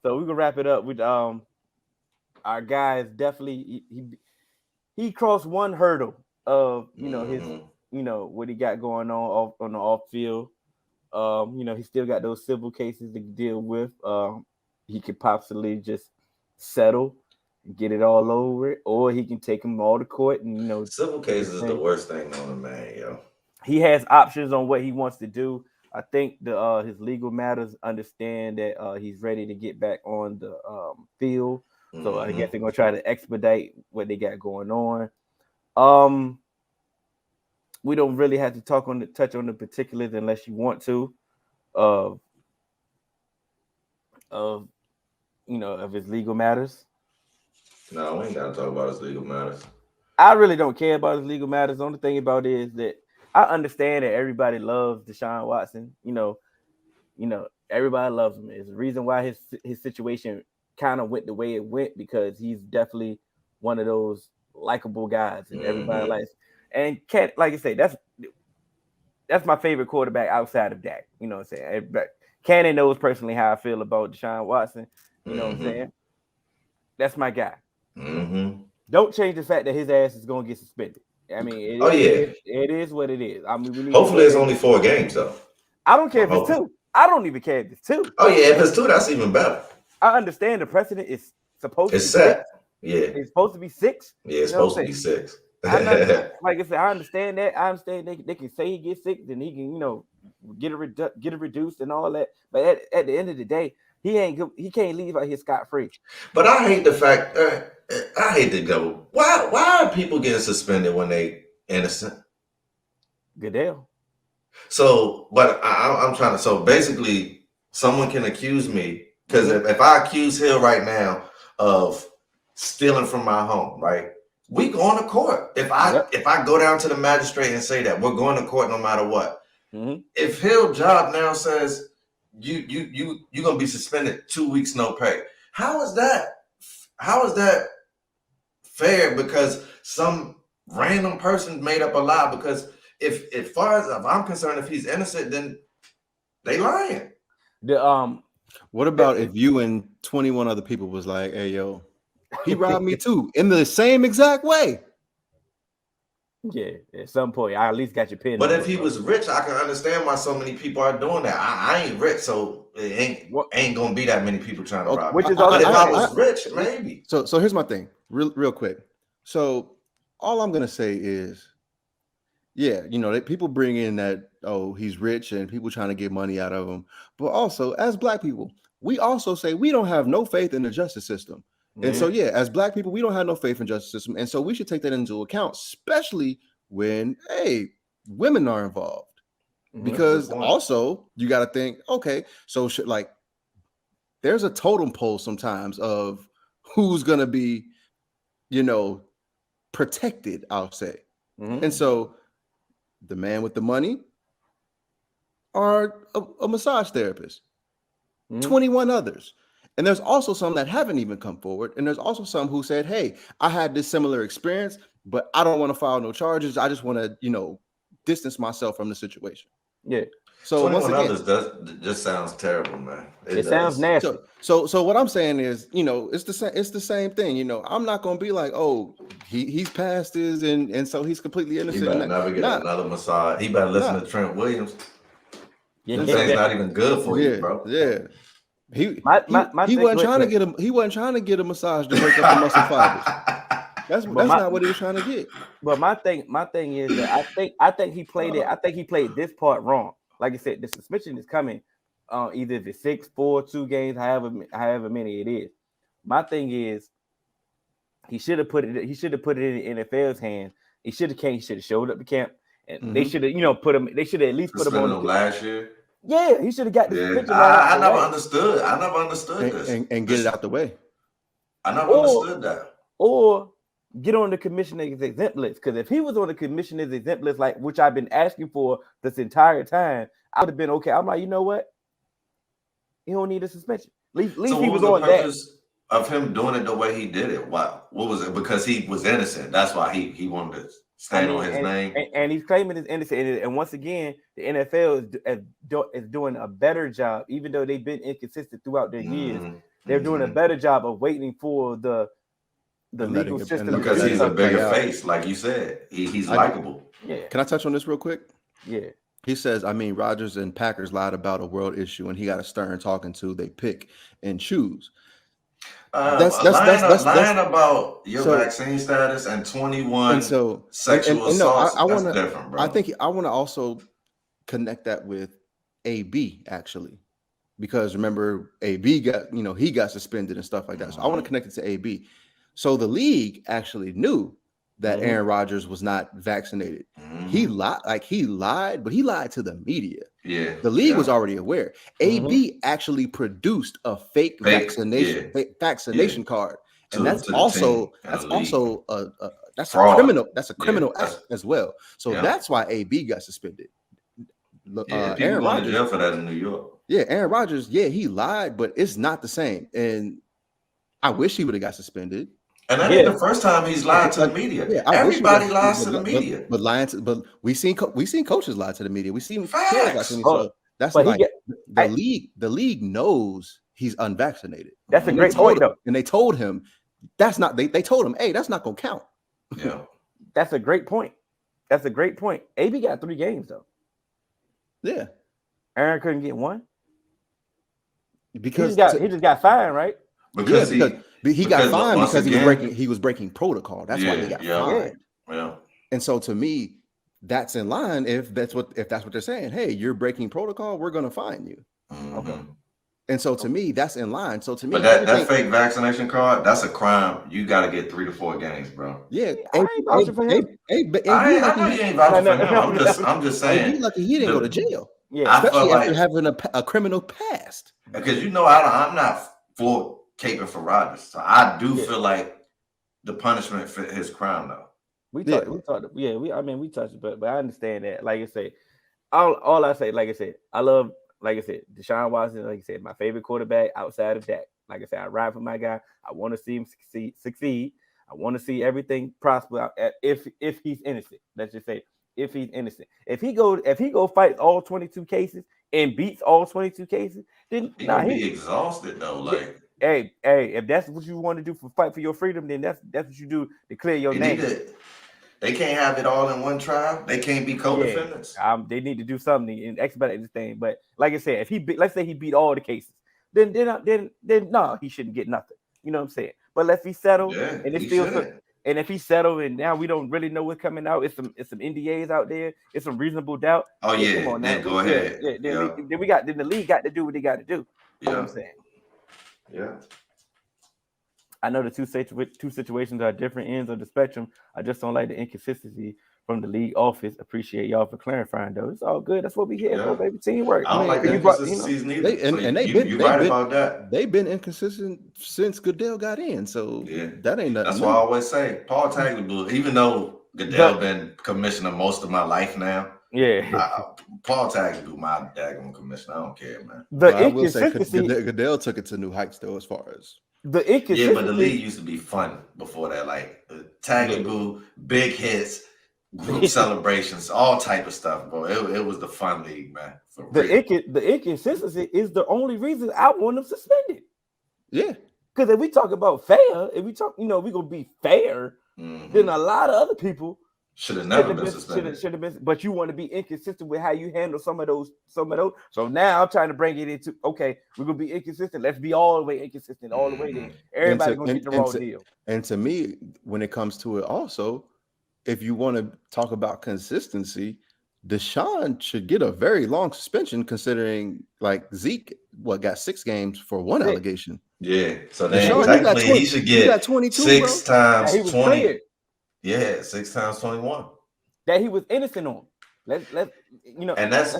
So we can wrap it up with our guys. Definitely, he crossed one hurdle of his what he got going on the off field. He still got those civil cases to deal with. He could possibly just settle and get it all over it, or he can take them all to court and Civil cases is the worst thing on a man, yo. he has options on what he wants to do. I think the his legal matters understand that he's ready to get back on the field. So I guess they're gonna try to expedite what they got going on. Um, we don't really have to touch on the particulars unless you want to of of of his legal matters. No, we ain't gotta talk about his legal matters. I really don't care about his legal matters. The only thing about it is that I understand that everybody loves Deshaun Watson. Everybody loves him. It's the reason why his situation kind of went the way it went, because he's definitely one of those likable guys and everybody likes. And like I say, that's my favorite quarterback outside of Dak. You know what I'm saying? But Cannon knows personally how I feel about Deshaun Watson. You know what I'm saying? That's my guy. Don't change the fact that his ass is going to get suspended. I mean, it is what it is. I mean, hopefully it's only 4 games though. I don't care if it's 2. I don't even care if it's 2. Oh yeah, if it's 2, that's even better. I understand the precedent is supposed to be set. 6. Yeah, it's supposed to be 6. Yeah, it's supposed to be 6. Like I said, I understand that. I understand they can say he gets 6, and he can get it reduced and all that. But at the end of the day, he can't leave out here scot free. But I hate the fact. I hate the go. Why are people getting suspended when they innocent? Goodell. So, but I'm trying to. So basically, someone can accuse me, because if I accuse Hill right now of stealing from my home, right? We going to court. If I go down to the magistrate and say that, we're going to court no matter what. If Hill job now says you're gonna be suspended 2 weeks, no pay, how is that fair? Because some random person made up a lie. Because if far as I'm concerned, if he's innocent, then they lying. What about if you and 21 other people was like, hey yo, he robbed me too in the same exact way? Yeah, at some point, I at least got your pin. But if he was rich, I can understand why so many people are doing that. I ain't rich, so it ain't gonna be that many people trying to rob me. But if I was rich, maybe. So here's my thing, real quick. So all I'm gonna say is, yeah, people bring in that, oh, he's rich and people trying to get money out of him. But also, as Black people, we also say we don't have no faith in the justice system. And so, yeah, as Black people, we don't have no faith in justice system. And so we should take that into account, especially when, hey, women are involved. Because also you got to think, okay, so there's a totem pole sometimes of who's going to be, protected, I'll say. And so the man with the money or a massage therapist, 21 others. And there's also some that haven't even come forward. And there's also some who said, hey, I had this similar experience, but I don't want to file no charges. I just want to, distance myself from the situation. Yeah. So once again, others just sounds terrible, man. It sounds nasty. So what I'm saying is, it's the same thing. I'm not gonna be like, oh, he's past his and so he's completely innocent. He better never get another massage. He better listen to Trent Williams. This thing's not even good for you, bro. Yeah. He wasn't trying to get him. He wasn't trying to get a massage to break up the muscle fibers. That's not what he was trying to get. But my thing is that I think he played it. I think he played this part wrong. Like I said, the suspension is coming. Either if it's 6, 4, 2 games, however many it is. My thing is, he should have put it. He should have put it in the NFL's hands. He should have came. He should have showed up to camp, and they should have, put him. They should have at least put him on last year. Yeah, he should have got the suspension. I never understood. I never understood this. And get it out the way. I never understood that. Or get on the commissioner's exempt list. Because if he was on the commissioner's exempt list, like which I've been asking for this entire time, I would have been okay. I'm like, you know what? He don't need a suspension. At least he was on that. Of him doing it the way he did it. Wow. What was it? Because he was innocent. That's why he wanted to stand on his name. And he's claiming his innocence. And once again, the NFL is doing a better job, even though they've been inconsistent throughout their years. They're doing a better job of waiting for the legal system because to he's a bigger out. face, like you said. He's likable. Yeah. Can I touch on this real quick? Yeah. He says, I mean, Rodgers and Packers lied about a world issue, and he got a Stern talking to. They pick and choose. Lying about your vaccine status and 21 sexual assaults. That's different, bro. I think I want to also connect that with AB actually, because remember AB got he got suspended and stuff like that. So I want to connect it to AB. So the league actually knew that Aaron Rodgers was not vaccinated. He lied, but he lied to the media. Yeah, the league was already aware. AB actually produced a fake vaccination card, and that's also a criminal. That's a criminal act as well. So that's why AB got suspended. People going to jail for that in New York. Yeah, Aaron Rodgers. Yeah, he lied, but it's not the same. And I wish he would have got suspended. And that ain't the first time he's lied to the media. Yeah, everybody lies to the media. But we seen coaches lie to the media. We seen facts. So that's like the league knows he's unvaccinated. That's a great point, though. And they told him that's not. They told him, hey, that's not gonna count. Yeah, that's a great point. That's a great point. AB got 3 games though. Yeah, Aaron couldn't get 1 because he just got fined, right? Because he got fined because he was breaking protocol. That's why he got fined. Yeah. And so to me, that's in line. If that's what they're saying, hey, you're breaking protocol, we're gonna fine you. Okay. And so to me, that's in line. So to me, but that fake vaccination card, that's a crime. You got to get 3 to 4 games, bro. Yeah, I ain't vouching for him. I know you ain't vouching for him. I'm just saying. He's lucky he didn't go to jail. Yeah, especially after having a criminal past. Because I'm not for caping for Rodgers, so I do feel like the punishment for his crime, though. We touched it, but I understand that. Like I say, all I say, like I said, I love, like I said, Deshaun Watson. Like I said, my favorite quarterback outside of Dak. Like I said, I ride for my guy. I want to see him succeed. I want to see everything prosper. If he's innocent, let's just say if he's innocent. If he go fight all 22 cases and beats all 22 cases, then he'll be exhausted though. Like. Hey, if that's what you want to do for fight for your freedom, then that's what you do to clear your name. They can't have it all in one trial. They can't be co-defendants. They need to do something and expedite this thing. But like I said, let's say he beat all the cases, then no, he shouldn't get nothing. You know what I'm saying? But let's be settled, and it's still. And if he's settled, and now we don't really know what's coming out, it's some NDAs out there. It's some reasonable doubt. Oh yeah, come on now. Go ahead. Then the league got to do what they got to do. You know what I'm saying? Yeah. I know the two situations are different ends of the spectrum. I just don't like the inconsistency from the league office. Appreciate y'all for clarifying, though. It's all good. That's what we here for, baby. Teamwork. I don't like the inconsistencies neither. They've been inconsistent since Goodell got in. So that ain't nothing. That's why I always say Paul Tagliabue, even though Goodell been commissioner most of my life now. Yeah, Paul Tagliabue, my daggone commissioner. I don't care, man. I will say Goodell took it to new heights, though, as far as the inconsistency. Yeah, but the league used to be fun before that. Like Tagliabue, big hits, group celebrations, all type of stuff, bro. It was the fun league, man. The inconsistency is the only reason I want them suspended. Yeah, because if we talk about fair, if we talk, we gonna be fair, then a lot of other people. Should have never been suspended. Should have been, but you want to be inconsistent with how you handle some of those. So now I'm trying to bring it into okay, we're gonna be inconsistent. Let's be all the way inconsistent, all the way there. Everybody gonna get the raw deal. And to me, when it comes to it, also, if you want to talk about consistency, Deshaun should get a very long suspension, considering like Zeke got 6 games for one allegation. Yeah, so then technically he should get 22, 6 times 20. Cleared. Yeah, 6 times 21. That he was innocent on. Let's and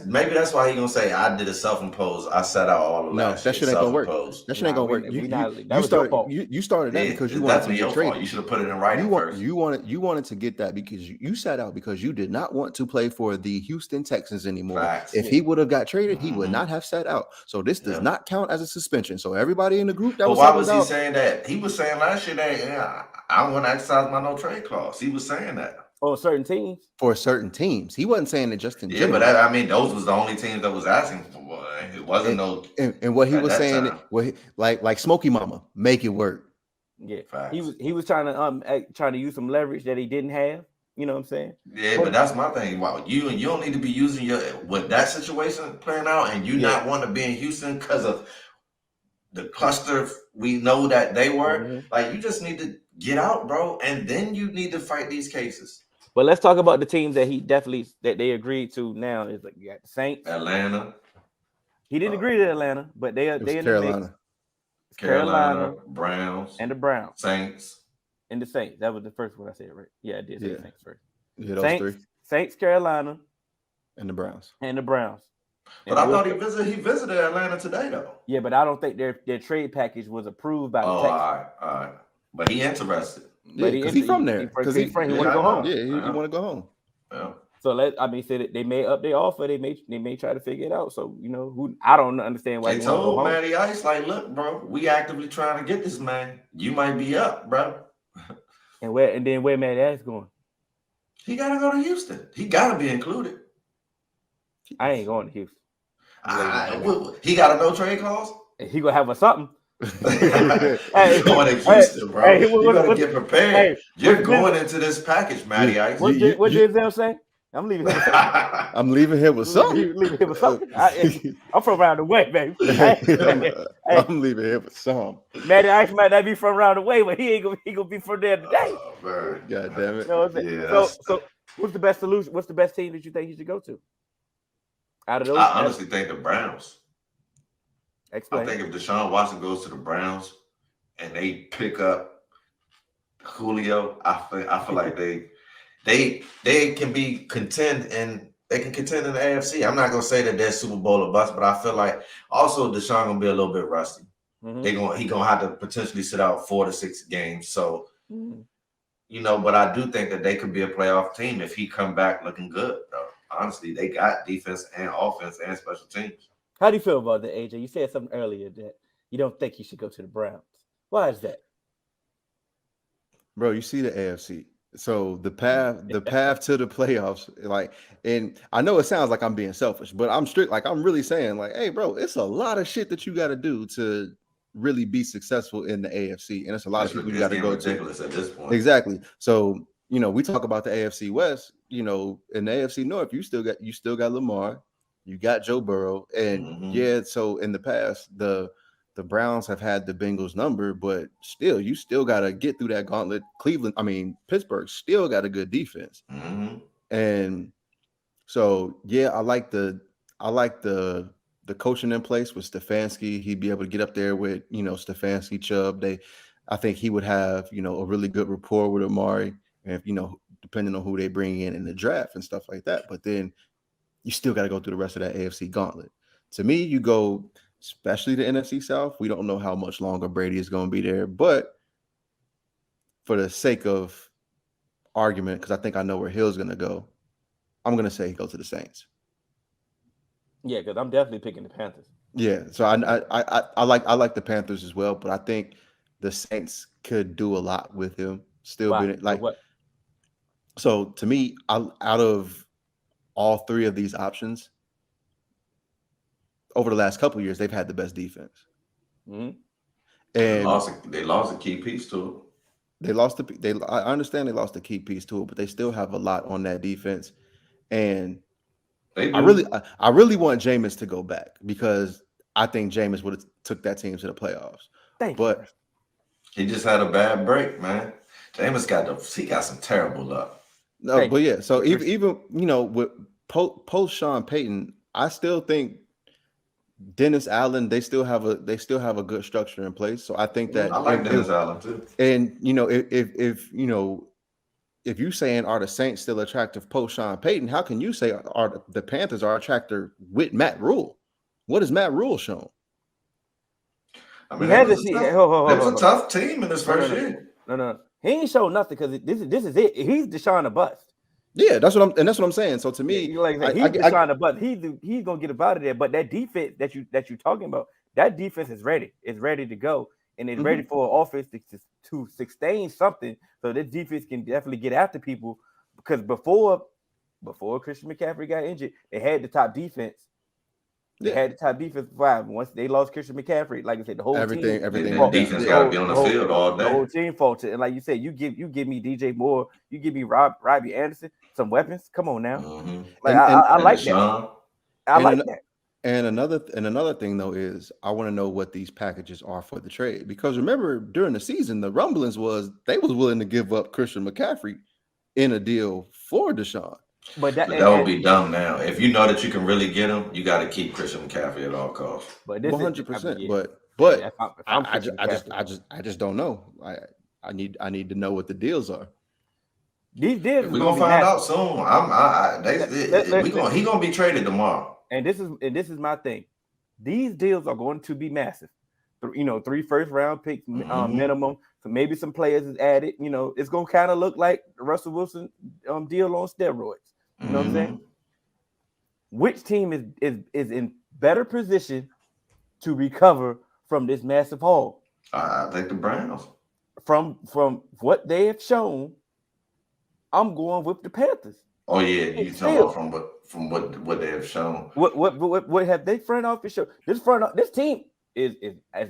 maybe that's why he gonna say I did a self-imposed. I sat out all the last. That shit ain't gonna work. That shit ain't gonna work. You started that because you wanted to get traded. You should have put it in writing first. You wanted to get that because you sat out because you did not want to play for the Houston Texans anymore. Facts. If he would have got traded, he would not have sat out. So this does not count as a suspension. So everybody in the group that why was he saying that? He was saying last year that I want to exercise my no trade clause. He was saying that. On certain teams. for certain teams. He wasn't saying it just in Yeah, general. but I mean, those was the only teams that was asking for. It wasn't And what he at was that saying, time. like Smokey Mama, make it work. Yeah, Facts. he was trying to use some leverage that he didn't have. You know what I'm saying? Yeah, but that's my thing. Wow, you don't need to be using your with that situation playing out, and you not want to be in Houston because of the cluster we know that they were. Mm-hmm. Like, you just need to get out, bro, and then you need to fight these cases. But let's talk about the teams that they agreed to now. Is like you got the Saints. Atlanta. He didn't agree to Atlanta, but they It was in the mix. Carolina. It's Carolina, Browns, and the Browns Saints. and the Saints. That was the first one I said, right? Yeah, I did say the Saints first. Yeah, those three. Saints, Carolina, And the Browns. and the Browns. But I thought he visited Atlanta today, though. Yeah, but I don't think their trade package was approved by the Oh, Texans. all right. But he interested. Yeah, because he's from there. Because he want to go home. Yeah, he want to go home. Yeah. So say that they may up their offer. They may try to figure it out. So I don't understand why They he want to go told home. Matty Ice, like, look, bro, we actively trying to get this man. You might be up, bro. And then where Matty Ice going? He gotta go to Houston. He gotta be included. I ain't going to Houston. He got a no trade clause. He gonna have something. Hey, going to Houston, bro. You gotta get prepared. Hey, You're going into this package, Matty Ice. What Denzel say? I'm leaving here. I'm leaving here with something. Leaving here with something. I'm from around the way, baby. I'm leaving here with some. Matty Ice might not be from around the way, but he gonna be from there today. Oh, God damn it. You know what I'm saying? Yeah, so what's the best solution? What's the best team that you think he should go to? Out of those, I honestly think the Browns. Explain. I think if Deshaun Watson goes to the Browns and they pick up Julio, I feel like they can contend in the AFC. I'm not gonna say that they're Super Bowl or bust, but I feel like also Deshaun gonna be a little bit rusty. Mm-hmm. He gonna have to potentially sit out 4 to 6 games. So but I do think that they could be a playoff team if he come back looking good, though. Honestly, they got defense and offense and special teams. How do you feel about that, AJ? You said something earlier that you don't think he should go to the Browns. Why is that? Bro, you see the AFC. So the path to the playoffs, and I know it sounds like I'm being selfish, but I'm really saying, like, hey, bro, it's a lot of shit that you got to do to really be successful in the AFC, and it's a lot of people you got to go ridiculous to. At this point. Exactly. So we talk about the AFC West. In the AFC North, you still got Lamar, you got Joe Burrow, and so in the past, the Browns have had the Bengals number, but still, you still got to get through that gauntlet. Pittsburgh still got a good defense, and so I like the coaching in place with Stefanski. He'd be able to get up there with Stefanski, Chubb. I think he would have a really good rapport with Amari, and depending on who they bring in the draft and stuff like that. But then you still got to go through the rest of that AFC gauntlet. To me, you go, especially the NFC South. We don't know how much longer Brady is going to be there, but for the sake of argument, because I think I know where Hill's going to go, I'm going to say he goes to the Saints. Yeah, because I'm definitely picking the Panthers. Yeah, so I like the Panthers as well, but I think the Saints could do a lot with him. Still being like what? So to me, out of all three of these options, over the last couple of years, they've had the best defense. Mm-hmm. And they lost a key piece to it. I understand they lost a key piece to it, but they still have a lot on that defense. And I really want Jameis to go back because I think Jameis would have took that team to the playoffs. But he just had a bad break, man. Jameis got some terrible luck. No, but yeah. So even with post Sean Payton, I still think Dennis Allen, they still have a good structure in place. So I think that I like Dennis Allen too. And if you saying are the Saints still attractive post Sean Payton, how can you say are the Panthers are attractive with Matt Rule? What has Matt Rule shown? I mean, it was a tough team in his first year. No. He ain't showed nothing because this is it. He's Deshaun a bust. Yeah, that's what I'm saying. So to me, he's Deshaun a bust. He's gonna get up out of there. But that defense that you're talking about, that defense is ready. It's ready to go, and it's ready for an offense to sustain something. So this defense can definitely get after people because before Christian McCaffrey got injured, they had the top defense. They had the top defense five. Once they lost Christian McCaffrey, like I said, the whole everything team. And went down. defense Yeah. got to be on the field all The whole day. team faltered. And like you said, you give me DJ Moore, you give me Robbie Anderson some weapons. Come on now. Like I like that. I like that. And another thing though is I want to know what these packages are for the trade, because remember during the season the rumblings was they was willing to give up Christian McCaffrey in a deal for Deshaun. But that would be dumb now. If you know that you can really get him, you got to keep Christian McCaffrey at all costs. But 100%. But I just don't know. I need to know what the deals are. These deals we're gonna find out soon. He's gonna be traded tomorrow. And this is my thing. These deals are going to be massive. 3 first round picks minimum. So maybe some players is added. It's gonna kind of look like the Russell Wilson deal on steroids. You know what I'm saying? Which team is in better position to recover from this massive haul? I think the Browns. From what they have shown, I'm going with the Panthers. Oh yeah, you talking about from what they have shown. What have they front office show? This team is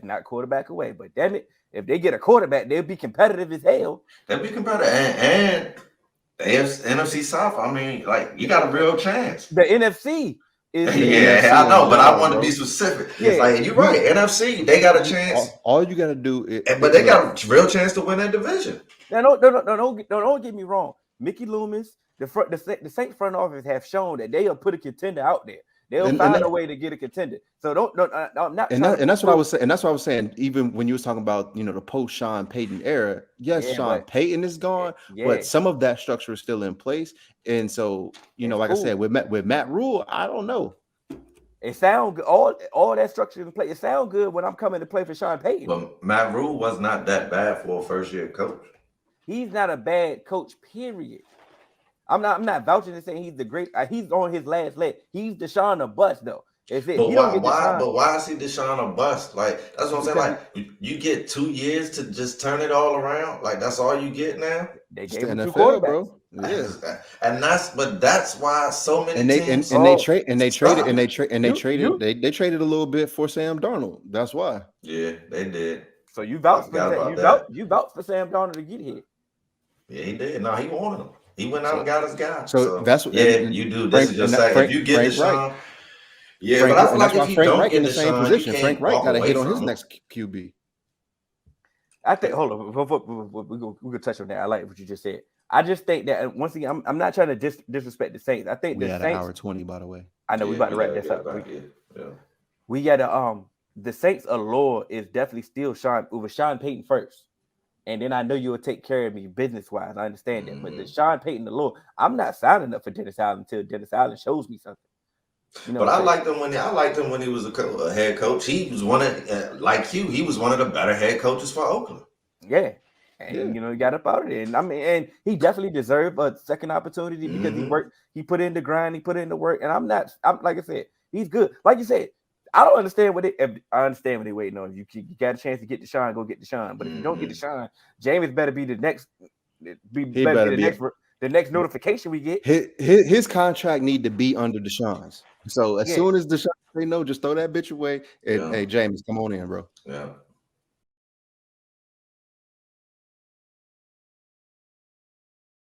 not quarterback away, but damn it, if they get a quarterback, they'll be competitive as hell. They'll be competitive, and the NFC South. I mean, like you got a real chance. The NFC is I know, but I want to be specific. Yeah, like you're right. NFC, they got a chance. All you got to do is, but they got a real chance to win that division. Now, don't get me wrong. Mickey Loomis, the Saints front office have shown that they'll put a contender out there. They'll find a way to get a contender. So I'm not. And that's what I was saying. And that's what I was saying. Even when you was talking about the post Sean Payton era, Sean Payton is gone, but some of that structure is still in place. And so like I said, with Matt Rule, I don't know. It sounds good. All that structure in place. It sounds good when I'm coming to play for Sean Payton. But Matt Rule was not that bad for a first year coach. He's not a bad coach. Period. I'm not vouching and saying he's the great. He's on his last leg. He's Deshaun a bust though. But why is he Deshaun a bust? Like that's what I'm saying. Like you get 2 years to just turn it all around. Like that's all you get now. They gave him 2 quarterbacks, bro. Yeah. And that's why so many teams they traded a little bit for Sam Darnold. That's why. Yeah, they did. So you vouched for Sam Darnold to get here. Yeah, he did. No, he wanted him. He went out and got his guy. So that's what. Yeah, you do. This is just saying. If you get Deshaun, but I feel like if you don't get in the same Deshaun, position, Frank Wright got to hit on his next QB. I think. Hold on, we could touch on that. I like what you just said. I just think that once again, I'm not trying to disrespect the Saints. I think we the had Saints. An hour 20, by the way. I know we about to wrap this up. We got to the Saints' allure is definitely still Sean Payton first. And then I know you'll take care of me business-wise. I understand that. But the Sean Payton allure, I'm not signing up for Dennis Allen until Dennis Allen shows me something. But I liked him when he was a head coach. He was one of he was one of the better head coaches for Oakland. Yeah. And he got up out of there. And I mean, and he definitely deserved a second opportunity because he put in the grind, he put in the work. And I'm like I said, he's good. Like you said, I don't understand I understand what they're waiting on. You got a chance to get Deshaun, go get Deshaun. But if you don't get Deshaun, Jameis better be the next. The next notification we get. His contract need to be under Deshaun's. So as soon as Deshaun say no, just throw that bitch away. And hey, Jameis, come on in, bro. Yeah.